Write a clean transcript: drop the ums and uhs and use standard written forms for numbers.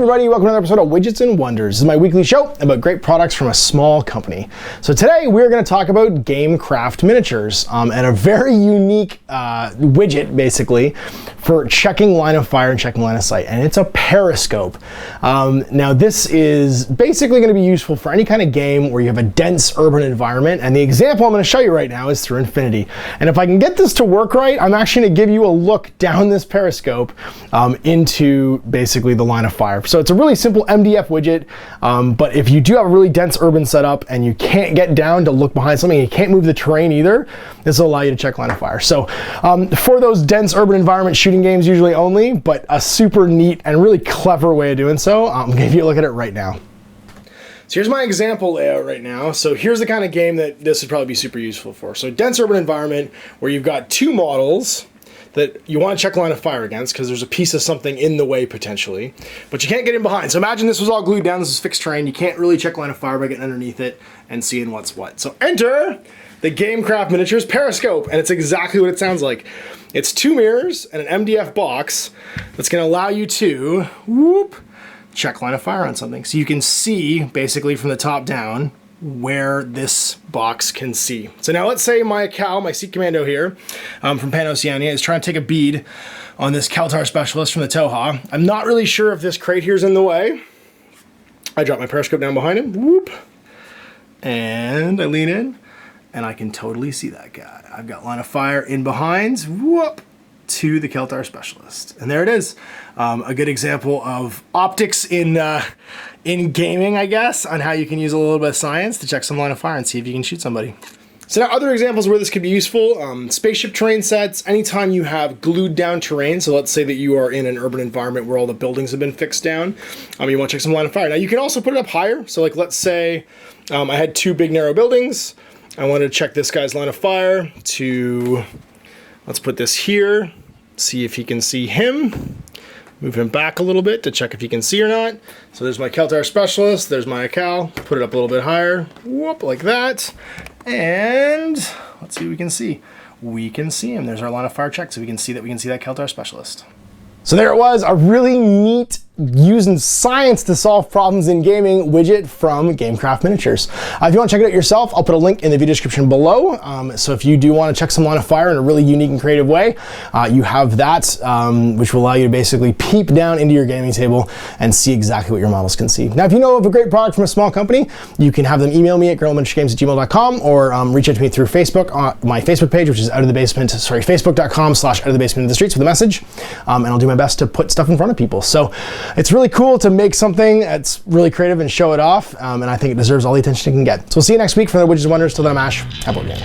everybody, welcome to another episode of Widgets and Wonders. This is my weekly show about great products from a small company. So today we're going to talk about GameCraft miniatures and a very unique widget basically for checking line of fire and checking line of sight, and it's a Periscope. Now this is basically going to be useful for any kind of game where you have a dense urban environment, and the example I'm going to show you right now is through Infinity. And if I can get this to work right, I'm actually going to give you a look down this Periscope into basically the line of fire. So it's a really simple MDF widget, but if you do have a really dense urban setup and you can't get down to look behind something, you can't move the terrain either, this will allow you to check line of fire. So for those dense urban environment shooting games usually only, but a super neat and really clever way of doing so, I'm gonna give you a look at it right now. So here's my example layout right now. So here's the kind of game that this would probably be super useful for. So dense urban environment where you've got two models that you want to check line of fire against because there's a piece of something in the way potentially, but you can't get in behind. So imagine this was all glued down, this is fixed terrain, you can't really check line of fire by getting underneath it and seeing what's what. So enter the GameCraft Miniatures Periscope, and it's exactly what it sounds like. It's two mirrors and an MDF box that's going to allow you to check line of fire on something. So you can see basically from the top down where this box can see. So now let's say my Cal, my Seat Commando here from Pan Oceania is trying to take a bead on this Keltar Specialist from the Toha. I'm not really sure if this crate here's in the way. I drop my Periscope down behind him, and I lean in, and I can totally see that guy. I've got line of fire in behind, to the Keltar Specialist. And there it is. A good example of optics in gaming, I guess, on how you can use a little bit of science to check some line of fire and see if you can shoot somebody. So now other examples where this could be useful, spaceship terrain sets, anytime you have glued down terrain, so let's say that you are in an urban environment where all the buildings have been fixed down, you want to check some line of fire. Now you can also put it up higher, so like let's say I had two big narrow buildings, I wanted to check this guy's line of fire to, let's put this here, see if he can see him. Move him back a little bit to check if he can see or not. So there's my Keltar Specialist, there's my Cal, put it up a little bit higher, like that. And let's see what we can see. We can see him. There's our line of fire check, so we can see that Keltar Specialist. So there it was, a really neat using science to solve problems in gaming widget from GameCraft Miniatures. If you want to check it out yourself, I'll put a link in the video description below. So if you do want to check some line of fire in a really unique and creative way, you have that, which will allow you to basically peep down into your gaming table and see exactly what your models can see. Now, if you know of a great product from a small company, you can have them email me at guerrillaminiaturegames@gmail.com or reach out to me through Facebook on my Facebook page, which is facebook.com/outofthebasement of the streets with a message. And I'll do my best to put stuff in front of people. So it's really cool to make something that's really creative and show it off, and I think it deserves all the attention it can get. So we'll see you next week for the Widgets and Wonders. Till then, I'm Ash. Have a good day.